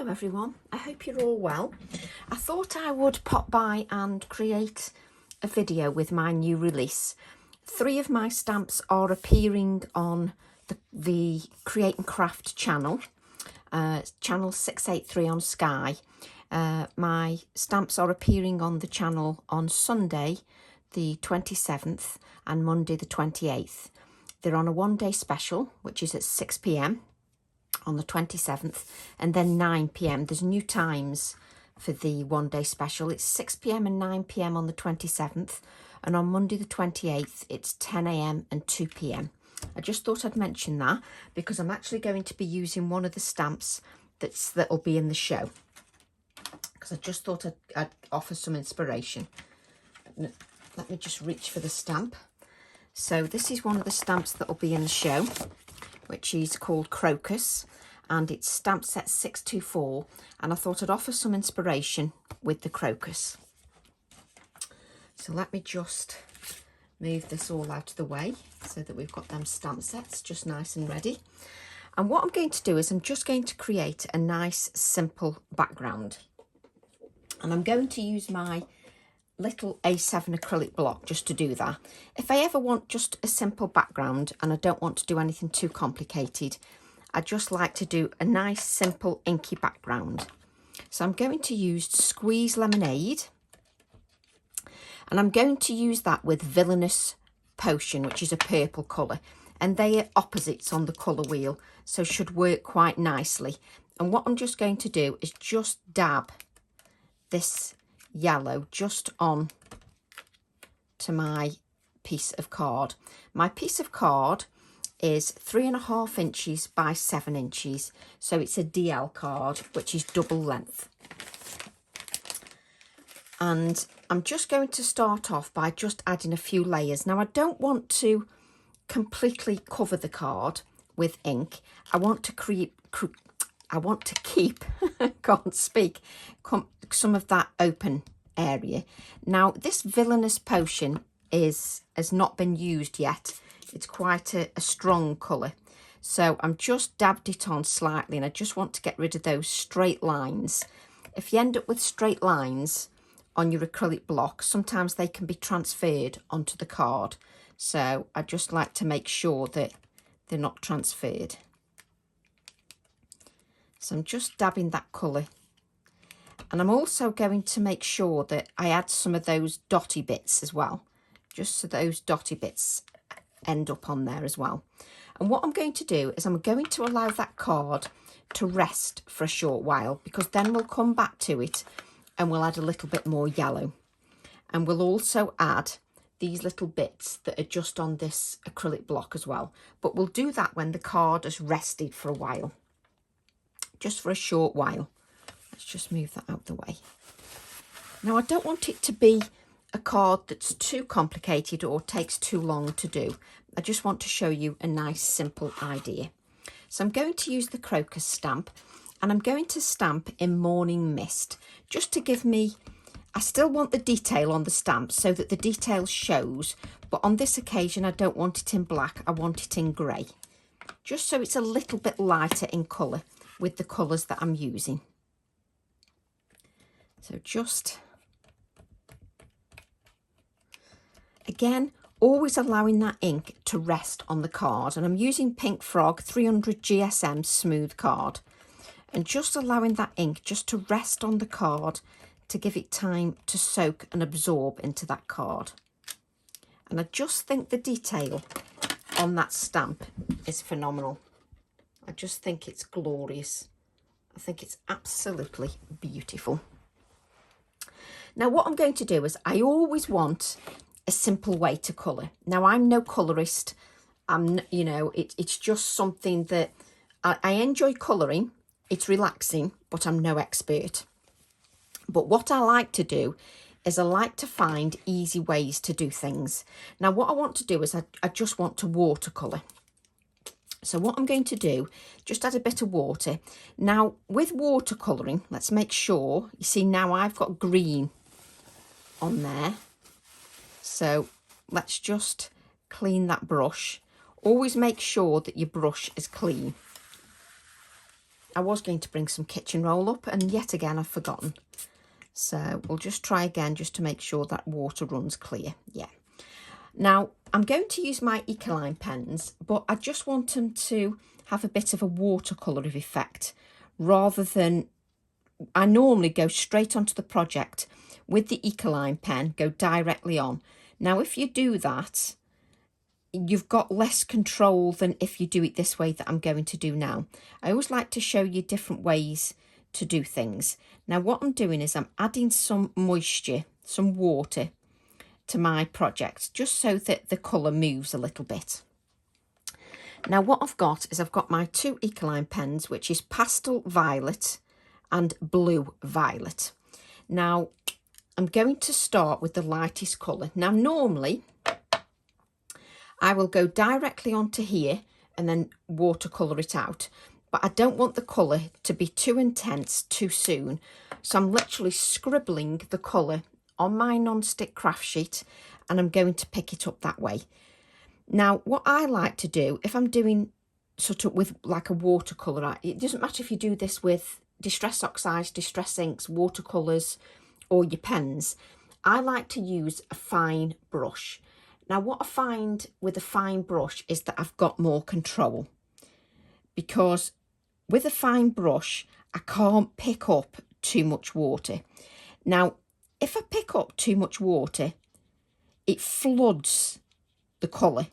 Hello everyone, I hope you're all well. I thought I would pop by and create a video with my new release. 3 of my stamps are appearing on the Create and Craft channel, channel 683 on Sky. My stamps are appearing on the channel on Sunday the 27th and Monday the 28th. They're on a one-day special, which is at 6 p.m. on the 27th, and then 9 p.m. There's new times for the one-day special. It's 6 p.m. and 9 p.m. on the 27th, and on Monday the 28th it's 10 a.m. and 2 p.m. I just thought I'd mention that because I'm actually going to be using one of the stamps that'll be in the show, because I just thought I'd offer some inspiration. Let me just reach for the stamp. So this is one of the stamps that'll be in the show, which is called Crocus, and it's stamp set 624, and I thought I'd offer some inspiration with the crocus. So let me just move this all out of the way so that we've got them stamp sets just nice and ready. And what I'm going to do is I'm just going to create a nice simple background, and I'm going to use my little A7 acrylic block just to do that. If I ever want just a simple background and I don't want to do anything too complicated, I just like to do a nice simple inky background. So I'm going to use Squeeze Lemonade, and I'm going to use that with Villainous Potion, which is a purple colour, and they are opposites on the colour wheel, so should work quite nicely. And what I'm just going to do is just dab this yellow just on to my piece of card. My piece of card is 3.5 inches by 7 inches, so it's a DL card, which is double length. And I'm just going to start off by just adding a few layers. Now I don't want to completely cover the card with ink. I want to keep can't speak, some of that open area. Now this Villainous Potion has not been used yet. It's quite a strong colour, so I'm just dabbed it on slightly, and I just want to get rid of those straight lines. If you end up with straight lines on your acrylic block, sometimes they can be transferred onto the card, so I just like to make sure that they're not transferred. So I'm just dabbing that colour, and I'm also going to make sure that I add some of those dotty bits as well, just so those dotty bits end up on there as well. And what I'm going to do is I'm going to allow that card to rest for a short while, because then we'll come back to it and we'll add a little bit more yellow, and we'll also add these little bits that are just on this acrylic block as well, but we'll do that when the card has rested for a while, just for a short while. Let's just move that out the way. Now I don't want it to be a card that's too complicated or takes too long to do. I just want to show you a nice simple idea. So I'm going to use the Crocus stamp, and I'm going to stamp in Morning Mist, just to give me, I still want the detail on the stamp so that the detail shows, but on this occasion I don't want it in black, I want it in grey, just so it's a little bit lighter in colour with the colours that I'm using. So just, again, always allowing that ink to rest on the card, and I'm using Pink Frog 300 GSM smooth card, and just allowing that ink just to rest on the card to give it time to soak and absorb into that card. And I just think the detail on that stamp is phenomenal. I just think it's glorious. I think it's absolutely beautiful. Now what I'm going to do is I always want a simple way to colour. Now I'm no colourist. It's just something that I enjoy colouring. It's relaxing, but I'm no expert. But what I like to do is I like to find easy ways to do things. Now what I want to do is I just want to watercolour. So what I'm going to do, just add a bit of water. Now with watercolouring, let's make sure, you see now I've got green on there. So let's just clean that brush. Always make sure that your brush is clean. I was going to bring some kitchen roll up, and yet again I've forgotten. So we'll just try again just to make sure that water runs clear. Yeah. Now I'm going to use my Ecoline pens, but I just want them to have a bit of a watercolour effect rather than, I normally go straight onto the project with the Ecoline pen, go directly on. Now if you do that, you've got less control than if you do it this way that I'm going to do now. I always like to show you different ways to do things. Now what I'm doing is I'm adding some moisture, some water to my project, just so that the colour moves a little bit. Now what I've got is I've got my two Ecoline pens, which is Pastel Violet and Blue Violet. Now I'm going to start with the lightest colour. Now normally I will go directly onto here and then watercolour it out, but I don't want the colour to be too intense too soon, so I'm literally scribbling the colour on my non-stick craft sheet and I'm going to pick it up that way. Now what I like to do, if I'm doing sort of with like a watercolour, it doesn't matter if you do this with Distress Oxides, Distress Inks, watercolours or your pens, I like to use a fine brush. Now what I find with a fine brush is that I've got more control, because with a fine brush I can't pick up too much water. Now if I pick up too much water, it floods the colour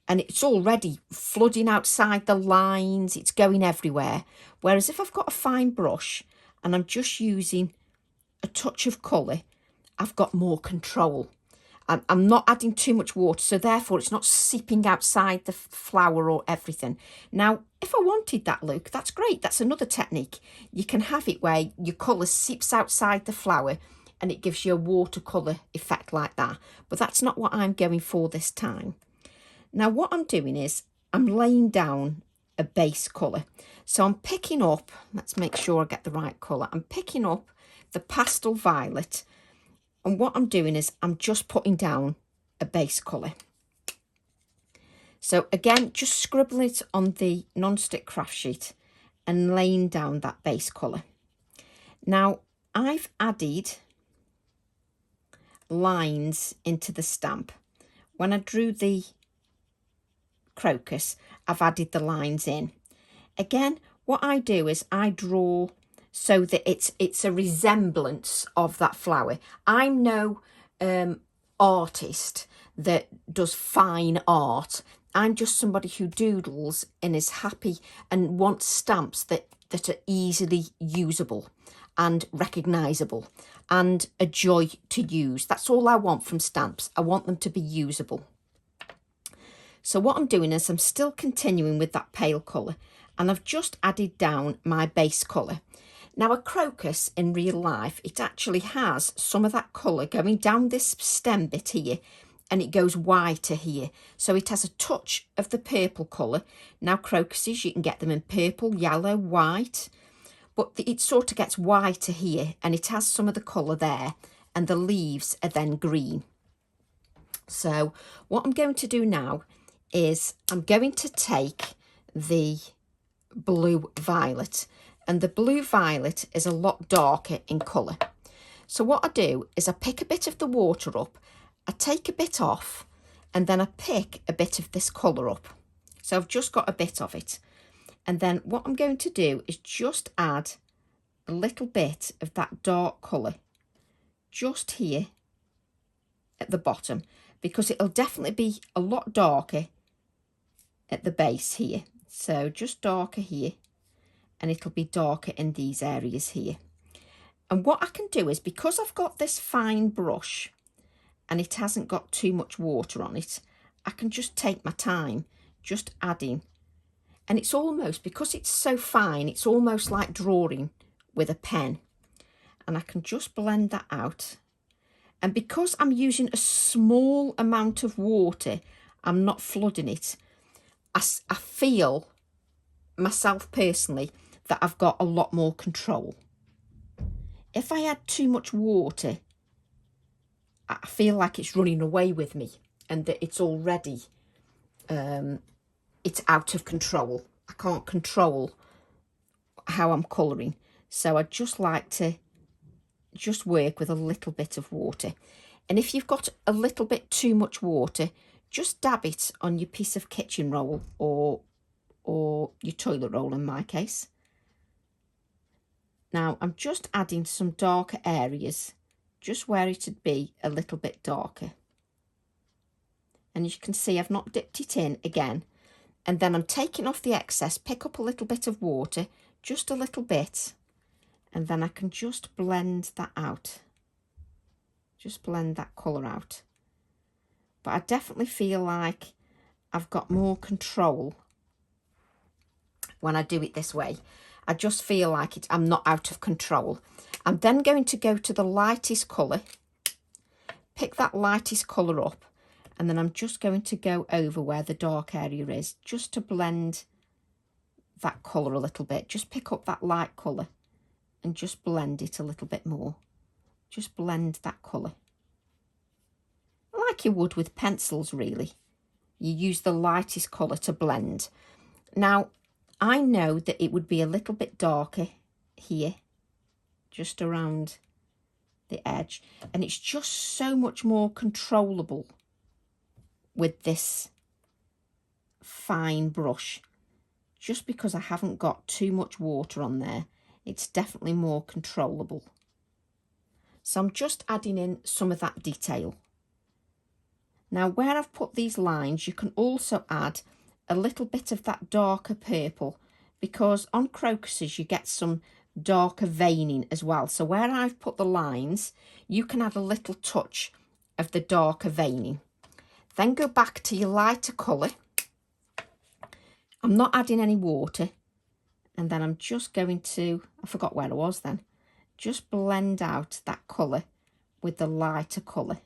and it's already flooding outside the lines, it's going everywhere. Whereas if I've got a fine brush and I'm just using a touch of colour, I've got more control. I'm not adding too much water, so therefore it's not seeping outside the flower or everything. Now, if I wanted that look, that's great. That's another technique. You can have it where your colour seeps outside the flower and it gives you a watercolour effect like that. But that's not what I'm going for this time. Now, what I'm doing is I'm laying down a base colour. So I'm picking up, let's make sure I get the right colour. I'm picking up the Pastel Violet. And what I'm doing is I'm just putting down a base colour. So again, just scribble it on the non-stick craft sheet and laying down that base colour. Now I've added lines into the stamp. When I drew the crocus, I've added the lines in. Again, what I do is I draw so that it's a resemblance of that flower. I'm no artist that does fine art. I'm just somebody who doodles and is happy and wants stamps that are easily usable and recognisable and a joy to use. That's all I want from stamps. I want them to be usable. So what I'm doing is I'm still continuing with that pale colour and I've just added down my base colour. Now a crocus in real life, it actually has some of that colour going down this stem bit here and it goes whiter here. So it has a touch of the purple colour. Now crocuses, you can get them in purple, yellow, white, but it sort of gets whiter here and it has some of the colour there and the leaves are then green. So what I'm going to do now is I'm going to take the Blue Violet. And the Blue Violet is a lot darker in colour. So what I do is I pick a bit of the water up, I take a bit off, and then I pick a bit of this colour up. So I've just got a bit of it. And then what I'm going to do is just add a little bit of that dark colour just here at the bottom, because it'll definitely be a lot darker at the base here. So just darker here. And it'll be darker in these areas here. And what I can do is, because I've got this fine brush and it hasn't got too much water on it, I can just take my time just adding. And it's almost, because it's so fine, it's almost like drawing with a pen. And I can just blend that out. And because I'm using a small amount of water, I'm not flooding it, I feel myself personally that I've got a lot more control. If I add too much water, I feel like it's running away with me and that it's already, it's out of control. I can't control how I'm colouring. So I just like to just work with a little bit of water. And if you've got a little bit too much water, just dab it on your piece of kitchen roll or your toilet roll in my case. Now I'm just adding some darker areas, just where it'd be a little bit darker. And as you can see, I've not dipped it in again. And then I'm taking off the excess, pick up a little bit of water, just a little bit, and then I can just blend that out. Just blend that colour out. But I definitely feel like I've got more control when I do it this way. I just feel like I'm not out of control. I'm then going to go to the lightest colour, pick that lightest colour up, and then I'm just going to go over where the dark area is, just to blend that colour a little bit. Just pick up that light colour and just blend it a little bit more. Just blend that colour. Like you would with pencils, really. You use the lightest colour to blend. Now, I know that it would be a little bit darker here, just around the edge, and it's just so much more controllable with this fine brush. Just because I haven't got too much water on there, it's definitely more controllable. So I'm just adding in some of that detail. Now where I've put these lines, you can also add a little bit of that darker purple, because on crocuses you get some darker veining as well. So where I've put the lines, you can add a little touch of the darker veining. Then go back to your lighter colour. I'm not adding any water. And then I'm just going to, I forgot where I was then, just blend out that colour with the lighter colour.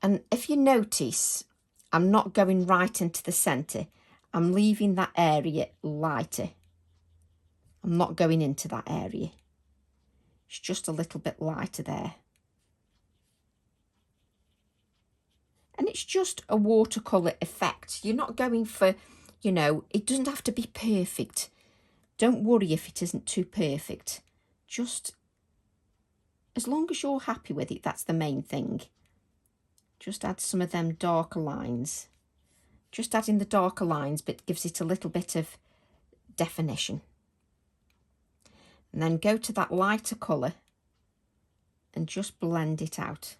And if you notice, I'm not going right into the centre. I'm leaving that area lighter. I'm not going into that area. It's just a little bit lighter there. And it's just a watercolour effect. You're not going for, you know, it doesn't have to be perfect. Don't worry if it isn't too perfect. Just as long as you're happy with it, that's the main thing. Just add some of them darker lines. Just adding the darker lines, but gives it a little bit of definition. And then go to that lighter colour and just blend it out.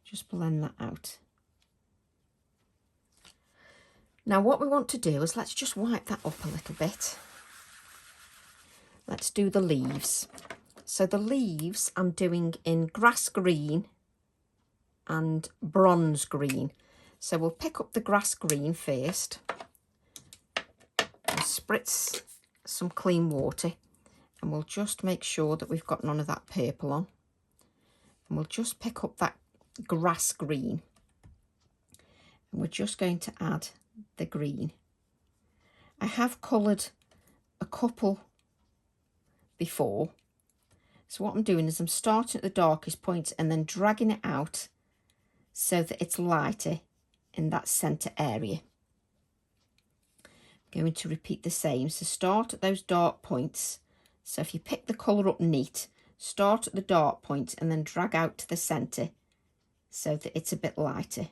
Just blend that out. Now what we want to do is let's just wipe that up a little bit. Let's do the leaves. So the leaves I'm doing in grass green and bronze green. So we'll pick up the grass green first. We'll spritz some clean water and we'll just make sure that we've got none of that purple on. And we'll just pick up that grass green and we're just going to add the green. I have coloured a couple before, so what I'm doing is I'm starting at the darkest point and then dragging it out so that it's lighter in that centre area. I'm going to repeat the same, so start at those dark points. So if you pick the colour up neat, start at the dark point and then drag out to the centre so that it's a bit lighter.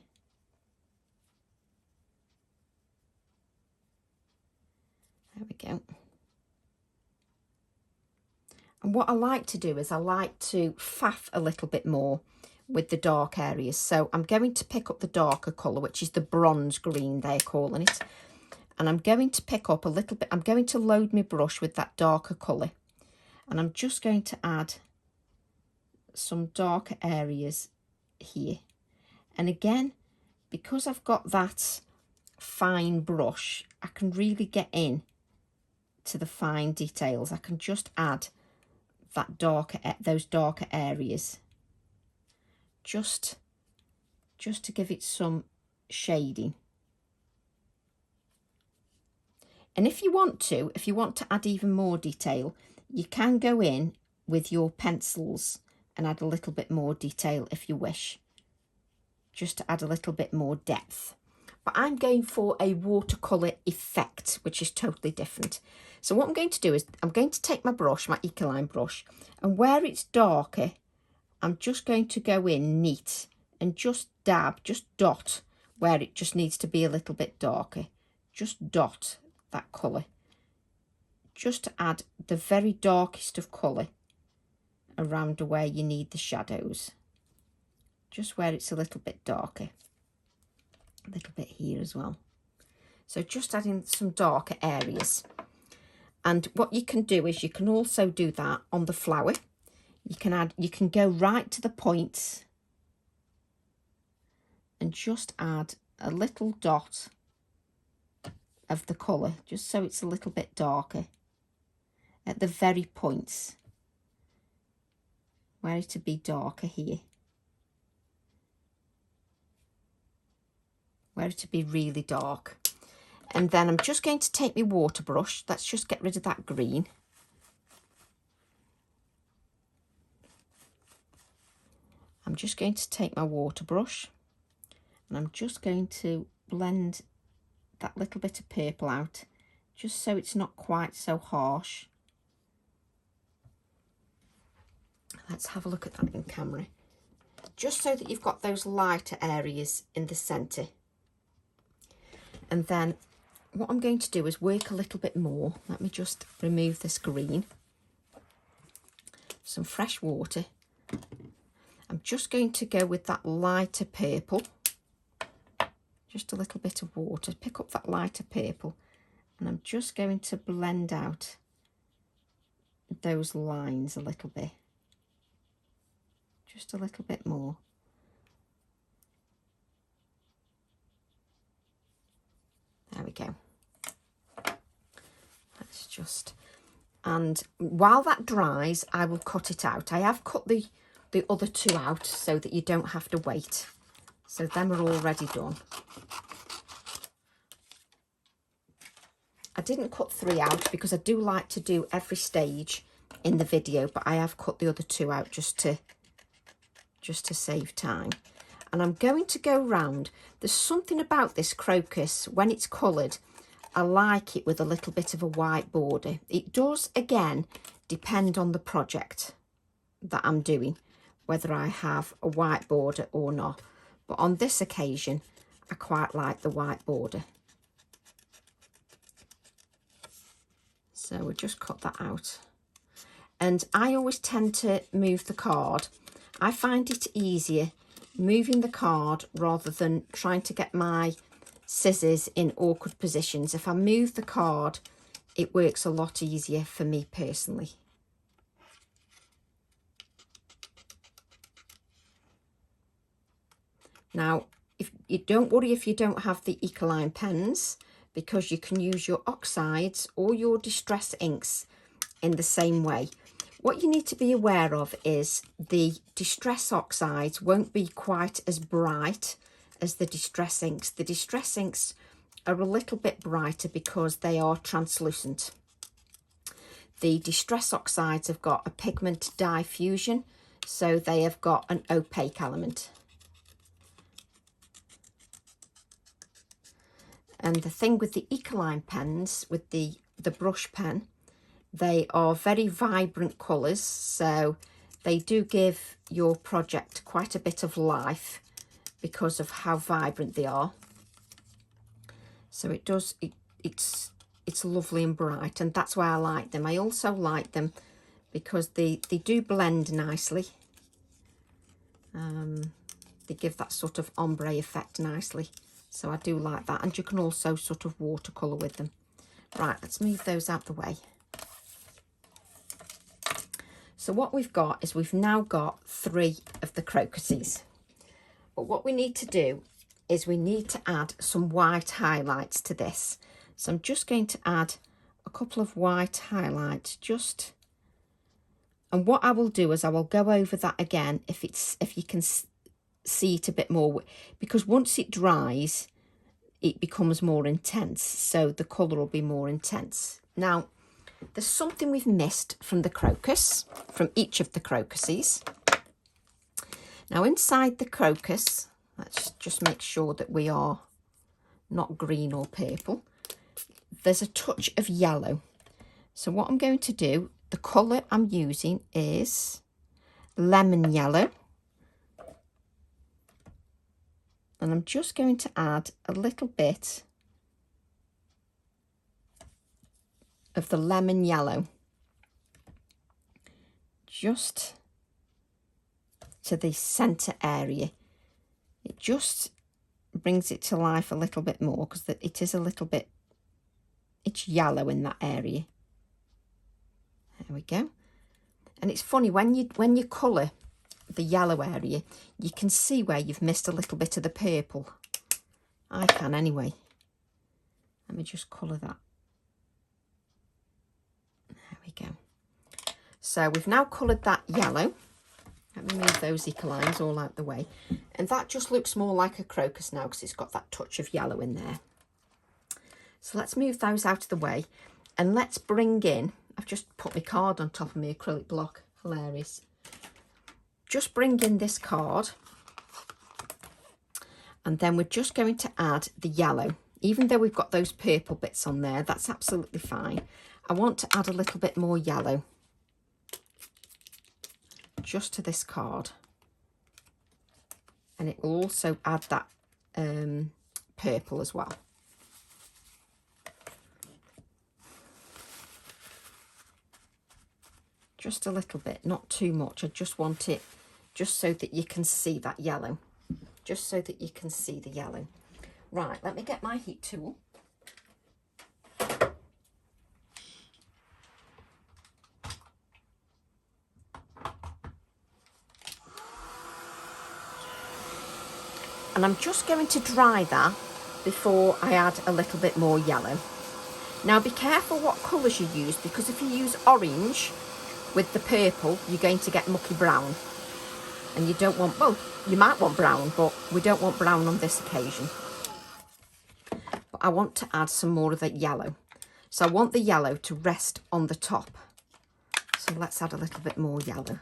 There we go. And what I like to do is I like to faff a little bit more with the dark areas. So I'm going to pick up the darker colour, which is the bronze green they're calling it. And I'm going to pick up a little bit, I'm going to load my brush with that darker colour. And I'm just going to add some darker areas here. And again, because I've got that fine brush, I can really get in to the fine details. I can just add that darker, those darker areas, just to give it some shading. And if you want to add even more detail, you can go in with your pencils and add a little bit more detail if you wish, just to add a little bit more depth. but I'm going for a watercolour effect, which is totally different. So what I'm going to do is I'm going to take my brush, my Ecoline brush, and where it's darker, I'm just going to go in neat and just dab, just dot where it just needs to be a little bit darker. Just dot that colour. Just to add the very darkest of colour around where you need the shadows. Just where it's a little bit darker. A little bit here as well. So just adding some darker areas. And what you can do is you can also do that on the flower. You can go right to the points and just add a little dot of the colour, just so it's a little bit darker at the very points where it'll be darker here, where it'll be really dark. And then I'm just going to take my water brush. Let's just get rid of that green. I'm just going to take my water brush and I'm just going to blend that little bit of purple out, just so it's not quite so harsh. Let's have a look at that in camera. Just so that you've got those lighter areas in the centre. And then what I'm going to do is work a little bit more. Let me just remove this green. Some fresh water. I'm just going to go with that lighter purple. Just a little bit of water. Pick up that lighter purple. And I'm just going to blend out those lines a little bit. Just a little bit more. There we go. Let's just, and while that dries, I will cut it out. I have cut the other two out so that you don't have to wait. So them are already done. I didn't cut 3 out because I do like to do every stage in the video, but I have cut the other 2 out just to save time. And I'm going to go round. There's something about this crocus, when it's coloured, I like it with a little bit of a white border. It does, again, depend on the project that I'm doing, whether I have a white border or not. But on this occasion, I quite like the white border. So we'll just cut that out. And I always tend to move the card. I find it easier moving the card rather than trying to get my scissors in awkward positions. If I move the card, it works a lot easier for me personally. Now, if you don't worry if you don't have the Ecoline pens, because you can use your oxides or your distress inks in the same way. What you need to be aware of is the distress oxides won't be quite as bright as the distress inks. The distress inks are a little bit brighter because they are translucent. The distress oxides have got a pigment diffusion, so they have got an opaque element. And the thing with the Ecoline pens, with the brush pen, they are very vibrant colours, so they do give your project quite a bit of life because of how vibrant they are. So it does, it's lovely and bright, and that's why I like them. I also like them because they do blend nicely. They give that sort of ombre effect nicely. So I do like that, and you can also sort of watercolour with them. Right, let's move those out the way. So what we've got is we've now got 3 of the crocuses. But what we need to do is we need to add some white highlights to this. So I'm just going to add a couple of white highlights, just, and what I will do is I will go over that again if you can see it a bit more, because once it dries it becomes more intense, so the colour will be more intense. Now there's something we've missed from the crocus, from each of the crocuses. Now inside the crocus, let's just make sure that we are not green or purple. There's a touch of yellow. So what I'm going to do, the colour I'm using is lemon yellow. And I'm just going to add a little bit of the lemon yellow just to the centre area. It just brings it to life a little bit more because it is a little bit, it's yellow in that area. There we go. And it's funny, when you colour the yellow area, you can see where you've missed a little bit of the purple. I can anyway. Let me just colour that. There we go. So we've now coloured that yellow. Let me move those eco lines all out the way. And that just looks more like a crocus now because it's got that touch of yellow in there. So let's move those out of the way. And let's bring in, I've just put my card on top of my acrylic block. Hilarious. Just bring in this card. And then we're just going to add the yellow. Even though we've got those purple bits on there, that's absolutely fine. I want to add a little bit more yellow just to this card, and it will also add that purple as well. Just a little bit, not too much. I just want it just so that you can see that yellow, just so that you can see the yellow. Right, let me get my heat tool. And I'm just going to dry that before I add a little bit more yellow. Now be careful what colours you use, because if you use orange with the purple, you're going to get mucky brown. And you don't want, well, you might want brown, but we don't want brown on this occasion. But I want to add some more of that yellow. So I want the yellow to rest on the top. So let's add a little bit more yellow.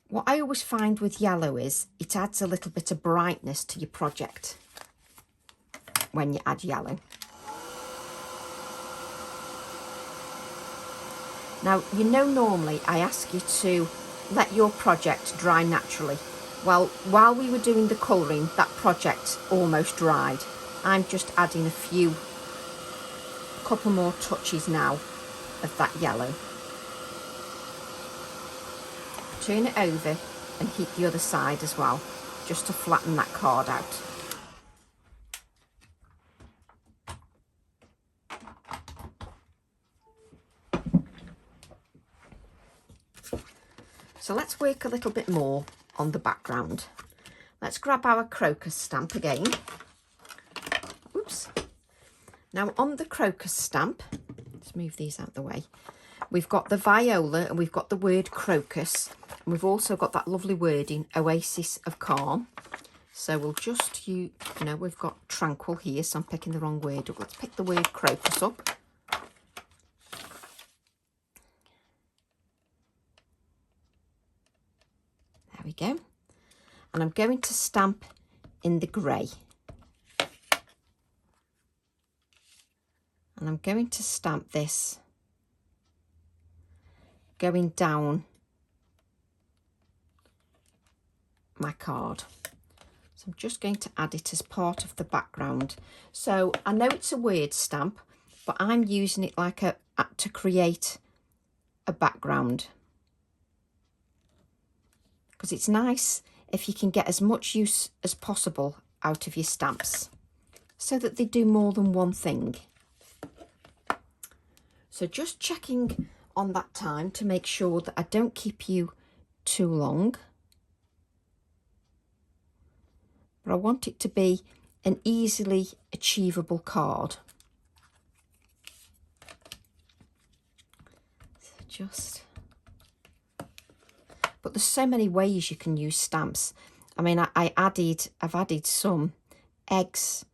What I always find with yellow is it adds a little bit of brightness to your project when you add yellow. Now, you know, normally I ask you to let your project dry naturally. Well, while we were doing the colouring, that project almost dried. I'm just adding a couple more touches now of that yellow. Turn it over and heat the other side as well, just to flatten that card out. So let's work a little bit more on the background. Let's grab our crocus stamp again. Oops. Now on the crocus stamp, let's move these out of the way. We've got the viola and we've got the word crocus. And we've also got that lovely wording, Oasis of Calm. So we'll just use, we've got tranquil here, so I'm picking the wrong word up. Let's pick the word crocus up. There we go. And I'm going to stamp in the grey. And I'm going to stamp this going down my card. So I'm just going to add it as part of the background. So I know it's a word stamp, but I'm using it like to create a background, because it's nice if you can get as much use as possible out of your stamps so that they do more than one thing. So just checking on that time to make sure that I don't keep you too long. But I want it to be an easily achievable card. So but there's so many ways you can use stamps. I mean, I've added some eggs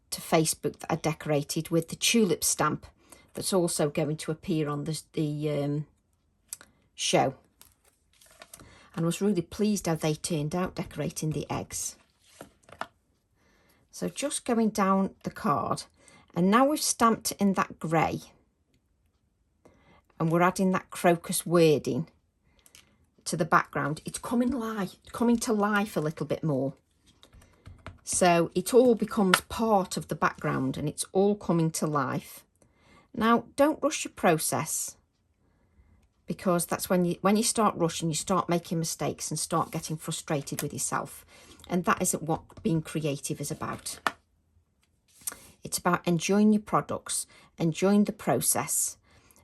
to Facebook that I decorated with the tulip stamp that's also going to appear on the show. And I was really pleased how they turned out decorating the eggs. So just going down the card, and now we've stamped in that grey and we're adding that crocus wording to the background. It's coming to life a little bit more. So it all becomes part of the background and it's all coming to life. Now, don't rush your process, because that's when you start rushing, you start making mistakes and start getting frustrated with yourself. And that isn't what being creative is about. It's about enjoying your products, enjoying the process.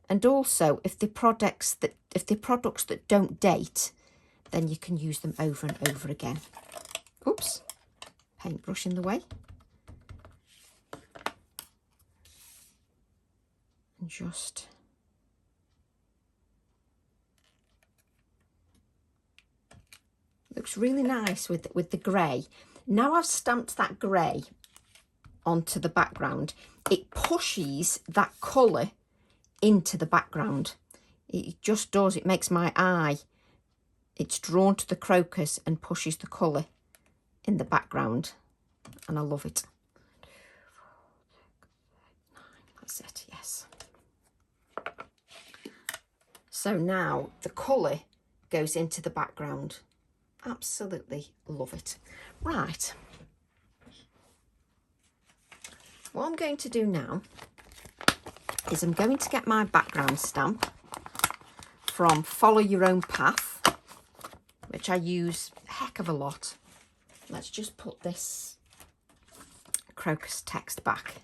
And also, if they're products that don't date, then you can use them over and over again. Oops, paintbrush in the way. And just looks really nice with the grey. Now I've stamped that grey onto the background, it pushes that colour into the background. It just does. It makes my eye, it's drawn to the crocus and pushes the colour in the background, and I love it. That's it, yes. So now the colour goes into the background. Absolutely love it. Right, what I'm going to do now is I'm going to get my background stamp from Follow Your Own Path, which I use a heck of a lot. Let's just put this crocus text back,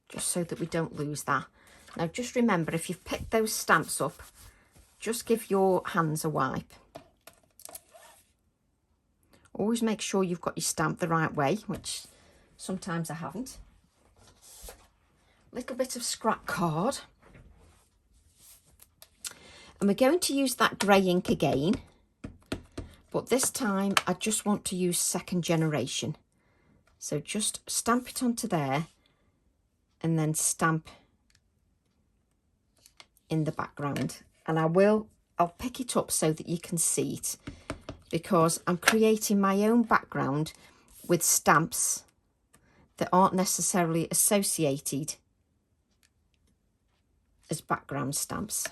just so that we don't lose that. Now just remember, if you've picked those stamps up, just give your hands a wipe. Always make sure you've got your stamp the right way, which sometimes I haven't. Little bit of scrap card. And we're going to use that grey ink again, but this time I just want to use second generation. So just stamp it onto there and then stamp in the background. And I'll pick it up so that you can see it, because I'm creating my own background with stamps that aren't necessarily associated as background stamps.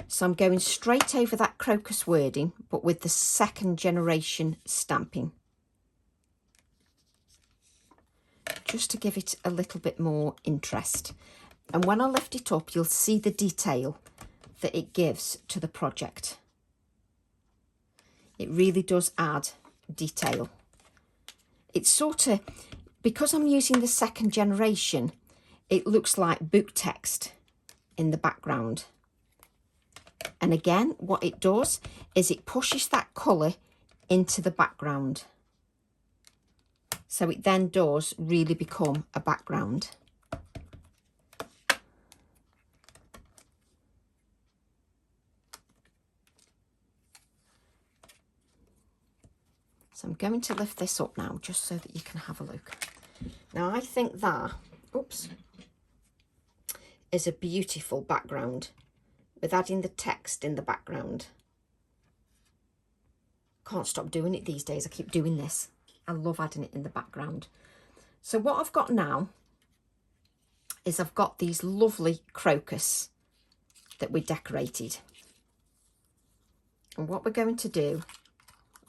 So I'm going straight over that crocus wording, but with the second generation stamping, just to give it a little bit more interest. And when I lift it up, you'll see the detail that it gives to the project. It really does add detail. It's sort of, because I'm using the second generation, it looks like book text in the background. And again, what it does is it pushes that colour into the background. So it then does really become a background. So I'm going to lift this up now, just so that you can have a look. Now I think that, oops, is a beautiful background with adding the text in the background. Can't stop doing it these days. I keep doing this. I love adding it in the background. So what I've got now is I've got these lovely crocus that we decorated. And what we're going to do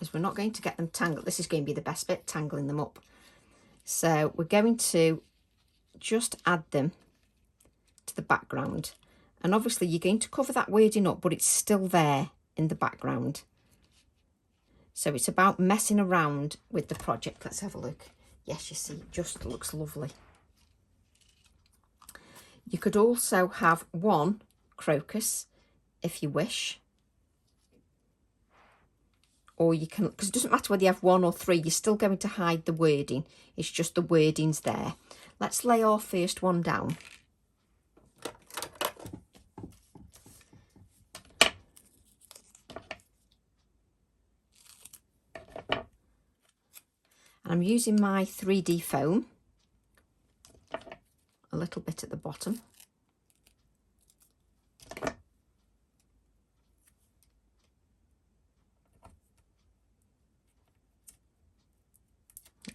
is we're not going to get them tangled. This is going to be the best bit, tangling them up. So we're going to just add them to the background. And obviously you're going to cover that wording up, but it's still there in the background. So it's about messing around with the project. Let's have a look. Yes, you see, it just looks lovely. You could also have one crocus if you wish. Or you can, because it doesn't matter whether you have one or three, you're still going to hide the wording. It's just the wording's there. Let's lay our first one down. And I'm using my 3D foam, a little bit at the bottom.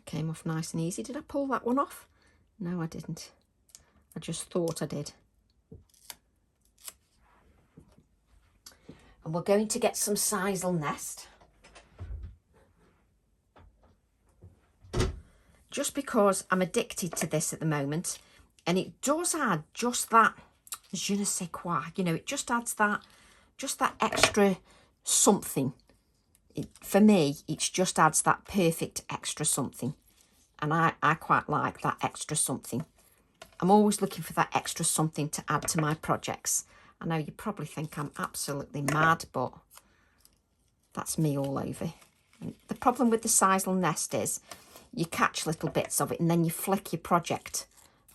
came off nice and easy. Did I pull that one off? No, I didn't. I just thought I did. And we're going to get some sisal nest. Just because I'm addicted to this at the moment, and it does add just that je ne sais quoi, you know, it just adds that, just that extra something. For me, it just adds that perfect extra something. And I quite like that extra something. I'm always looking for that extra something to add to my projects. I know you probably think I'm absolutely mad, but that's me all over. And the problem with the sisal nest is you catch little bits of it and then you flick your project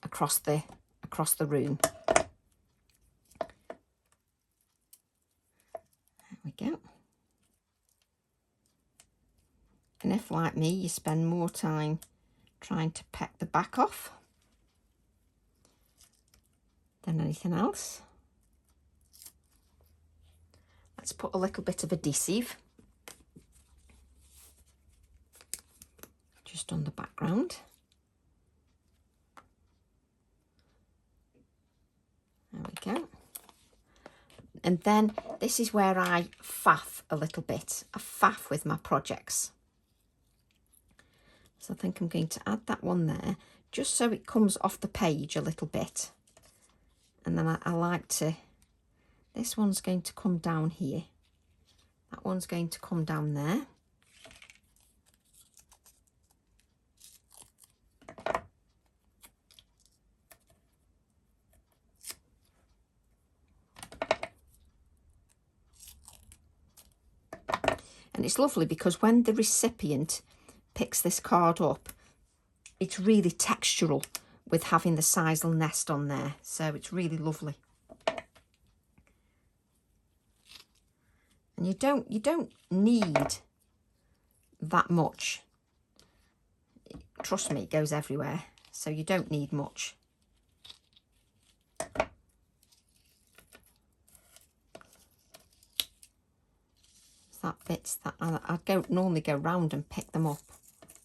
across the room. There we go. And if, like me, you spend more time trying to peck the back off than anything else, let's put a little bit of adhesive just on the background. There we go. And then this is where I faff a little bit. I faff with my projects. So I think I'm going to add that one there, just so it comes off the page a little bit. And then I like to, this one's going to come down here. That one's going to come down there. And it's lovely because when the recipient picks this card up, it's really textural with having the sisal nest on there. So it's really lovely. And you don't need that much. Trust me, it goes everywhere. So you don't need much. That bits that I don't normally go round and pick them up.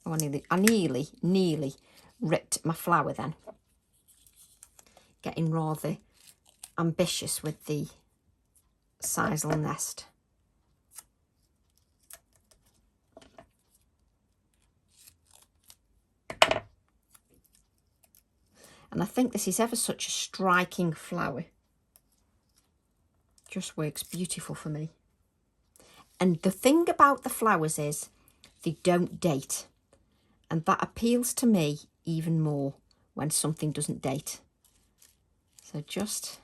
Oh, I nearly ripped my flower then. Getting rather ambitious with the sisal nest. And I think this is ever such a striking flower. Just works beautiful for me. And the thing about the flowers is they don't date. And that appeals to me even more when something doesn't date. So just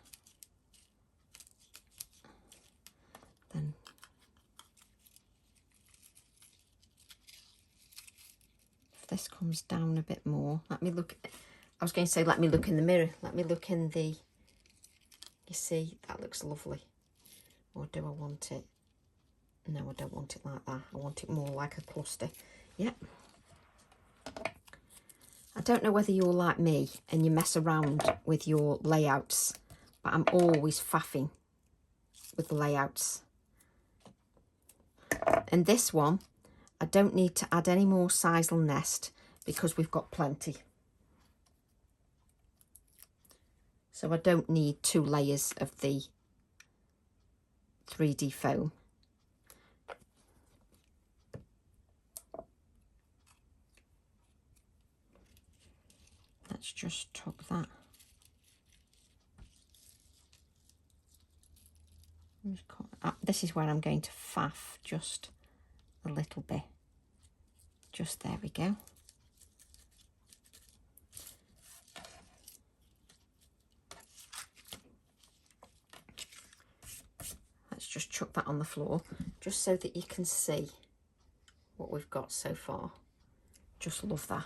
then if this comes down a bit more, let me look. I was going to say, let me look in the mirror. Let me look in the, you see, that looks lovely. Or do I want it? No, I don't want it like that. I want it more like a cluster. Yep. I don't know whether you're like me and you mess around with your layouts, but I'm always faffing with the layouts. And this one, I don't need to add any more sisal nest because we've got plenty. So I don't need 2 layers of the 3D foam. Let's just tuck that. This is where I'm going to faff just a little bit. Just there we go. Let's just chuck that on the floor, just so that you can see what we've got so far. Just love that.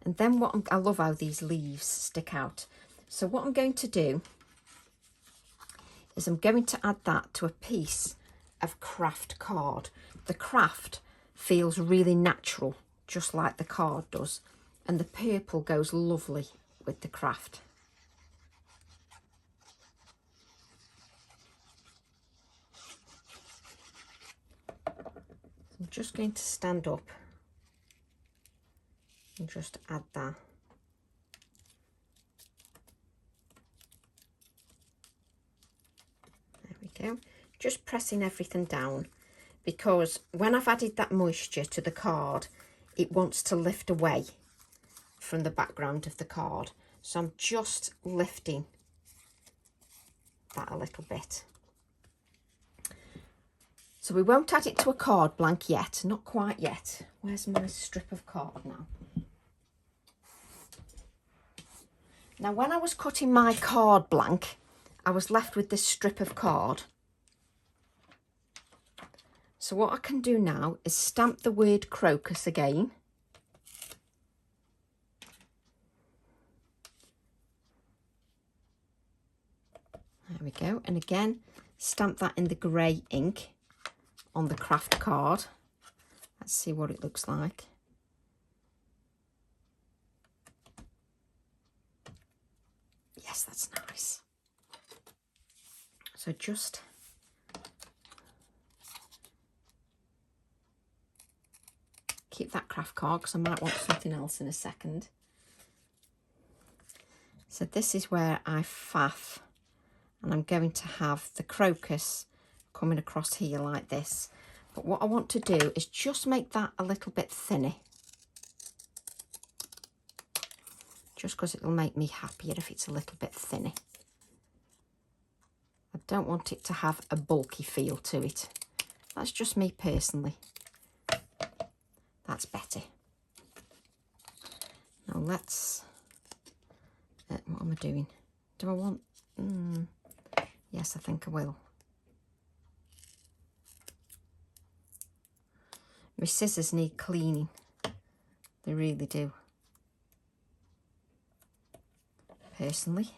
And then I love how these leaves stick out. So what I'm going to do is I'm going to add that to a piece of craft card. The craft feels really natural, just like the card does. And the purple goes lovely with the craft. I'm just going to stand up And just add that. There we go. Just pressing everything down, because when I've added that moisture to the card, it wants to lift away from the background of the card. So I'm just lifting that a little bit. So we won't add it to a card blank yet, not quite yet. Where's my strip of card now? Now when I was cutting my card blank, I was left with this strip of card. So what I can do now is stamp the word crocus again. There we go. And again, stamp that in the grey ink on the craft card. Let's see what it looks like. Yes, that's nice. So just keep that craft card because I might want something else in a second. So this is where I faff, and I'm going to have the crocus coming across here like this. But what I want to do is just make that a little bit thinner, just because it'll make me happier if it's a little bit thinner. I don't want it to have a bulky feel to it. That's just me personally. That's better. Now let's, what am I doing? Do I want, yes, I think I will. My scissors need cleaning. They really do. Personally.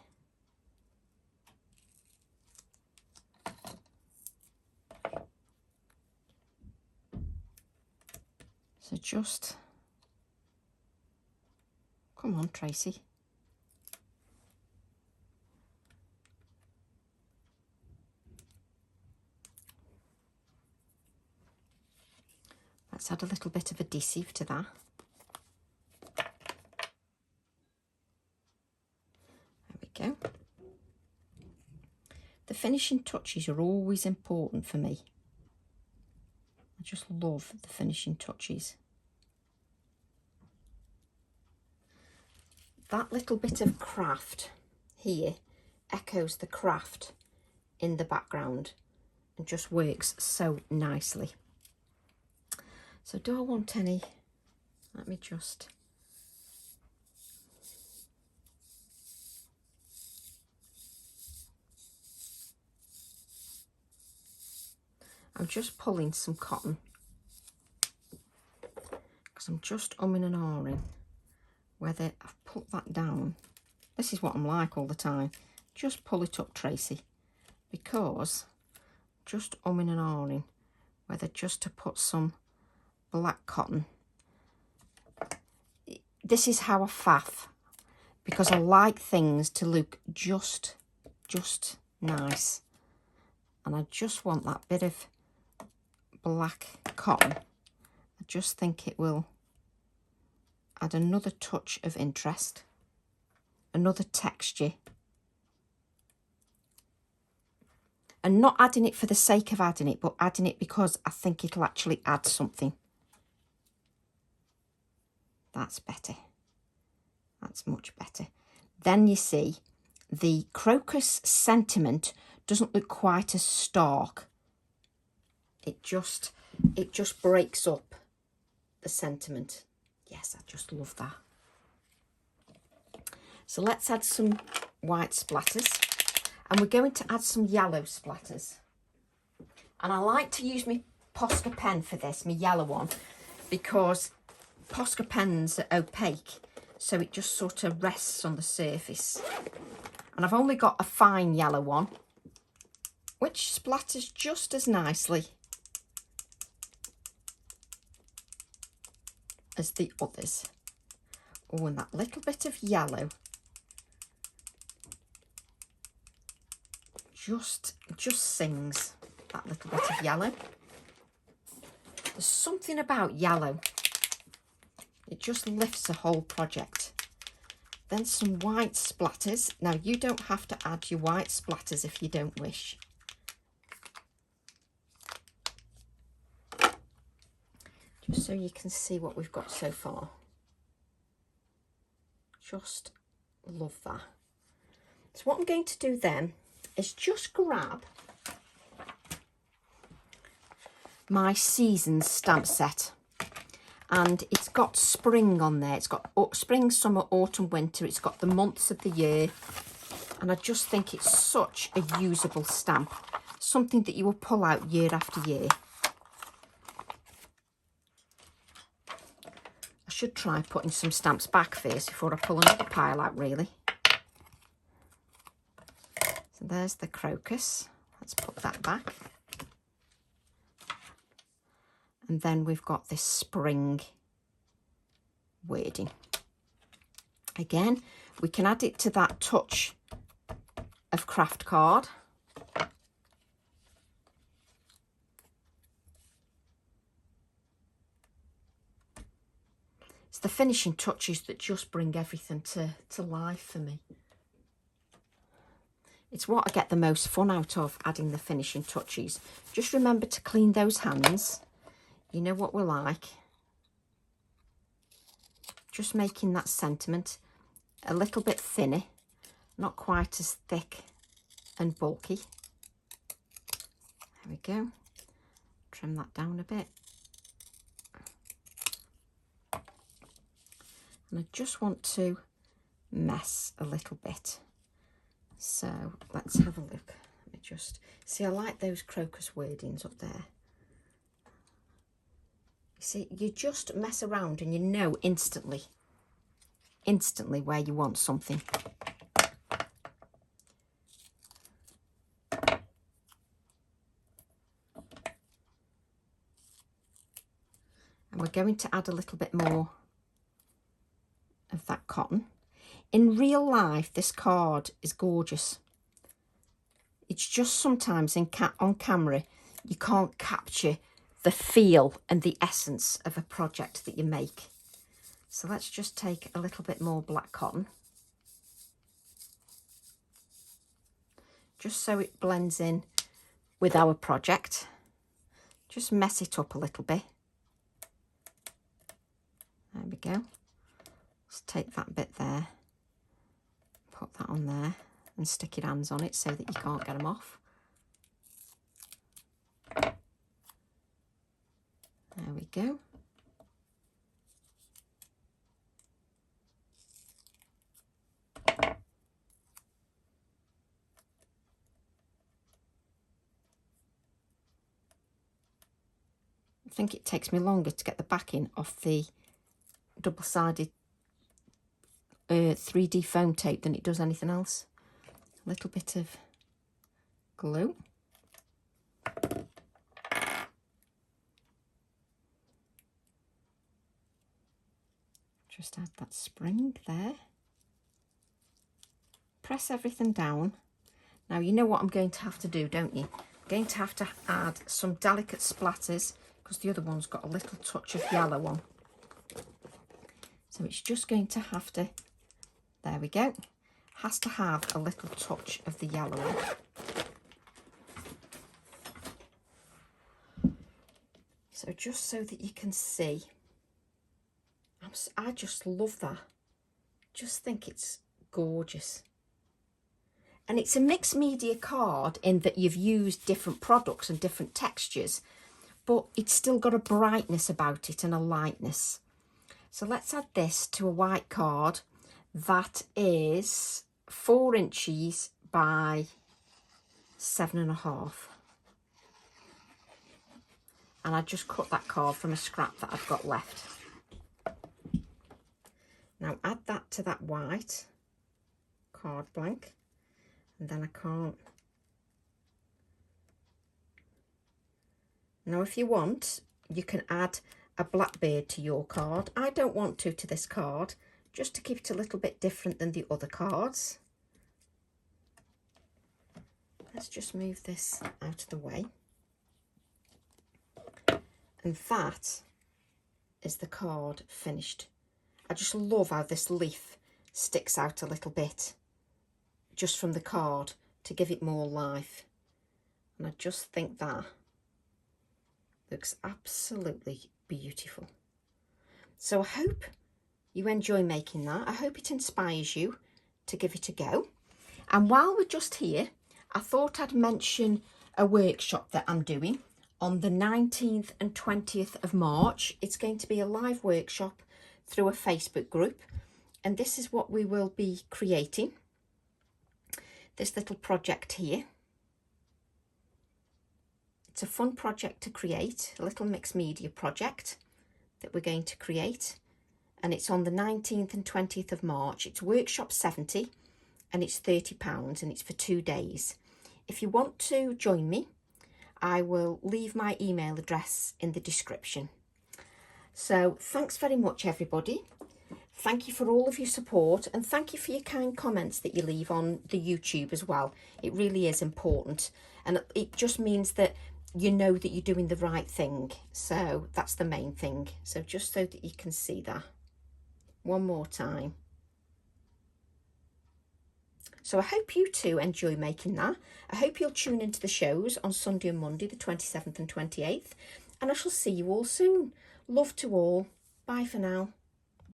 So just, come on, Tracy. Let's add a little bit of adhesive to that. There we go. The finishing touches are always important for me. I just love the finishing touches. That little bit of craft here echoes the craft in the background and just works so nicely. So do I want any? Let me just. I'm just pulling some cotton because I'm just umming and ahhing whether I've put that down. This is what I'm like all the time. Just pull it up, Tracy, because just umming and ahhing whether just to put some black cotton. This is how I faff, because I like things to look just nice, and I just want that bit of black cotton. I just think it will add another touch of interest, another texture, and not adding it for the sake of adding it, but adding it because I think it'll actually add something. That's better. That's much better. Then you see the crocus sentiment doesn't look quite as stark. It just breaks up the sentiment. Yes, I just love that. So let's add some white splatters, and we're going to add some yellow splatters. And I like to use my Posca pen for this, my yellow one, because Posca pens are opaque, so it just sort of rests on the surface. And I've only got a fine yellow one, which splatters just as nicely as the others. Oh, and that little bit of yellow just sings, that little bit of yellow. There's something about yellow It just lifts the whole project. Then some white splatters. Now you don't have to add your white splatters if you don't wish. Just so you can see what we've got so far. Just love that. So what I'm going to do then is just grab my Seasons stamp set, and it's got spring on there. It's got spring, summer, autumn, winter. It's got the months of the year, and I just think it's such a usable stamp, something that you will pull out year after year. I should try putting some stamps back first before I pull another pile out, really. So there's the crocus. Let's put that back. And then we've got this spring wording. Again, we can add it to that touch of craft card. It's the finishing touches that just bring everything to life for me. It's what I get the most fun out of, adding the finishing touches. Just remember to clean those hands. You know what we're like. Just making that sentiment a little bit thinner, not quite as thick and bulky. There we go. Trim that down a bit. And I just want to mess a little bit. So let's have a look. Let me just see, I like those crocus wordings up there. You see, you just mess around and you know instantly where you want something. And we're going to add a little bit more of that cotton. In real life, this card is gorgeous. It's just sometimes on camera, you can't capture the feel and the essence of a project that you make. So let's just take a little bit more black cotton, just so it blends in with our project. Just mess it up a little bit. There we go. Let's take that bit there, put that on there and stick your hands on it so that you can't get them off. There we go. I think it takes me longer to get the backing off the double-sided 3D foam tape than it does anything else. A little bit of glue. Just add that spring there. Press everything down. Now you know what I'm going to have to do, don't you? I'm going to have to add some delicate splatters because the other one's got a little touch of yellow on. So it's just going to have to, there we go, has to have a little touch of the yellow on. So just so that you can see, I just love that. Just think it's gorgeous. And it's a mixed media card in that you've used different products and different textures, but it's still got a brightness about it and a lightness. So let's add this to a white card that is 4 inches by 7.5. And I just cut that card from a scrap that I've got left. Now add that to that white card blank, and then I can't. Now if you want, you can add a blackbird to your card. I don't want to this card, just to keep it a little bit different than the other cards. Let's just move this out of the way. And that is the card finished. I just love how this leaf sticks out a little bit just from the card to give it more life. And I just think that looks absolutely beautiful. So I hope you enjoy making that. I hope it inspires you to give it a go. And while we're just here, I thought I'd mention a workshop that I'm doing on the 19th and 20th of March. It's going to be a live workshop through a Facebook group. And this is what we will be creating. This little project here. It's a fun project to create, a little mixed media project that we're going to create. And it's on the 19th and 20th of March. It's workshop 70 and it's £30 and it's for 2 days. If you want to join me, I will leave my email address in the description. So thanks very much, everybody. Thank you for all of your support, and thank you for your kind comments that you leave on the YouTube as well. It really is important, and it just means that you know that you're doing the right thing. So that's the main thing. So just so that you can see that one more time. So I hope you too enjoy making that. I hope you'll tune into the shows on Sunday and Monday, the 27th and 28th, and I shall see you all soon. Love to all. Bye for now.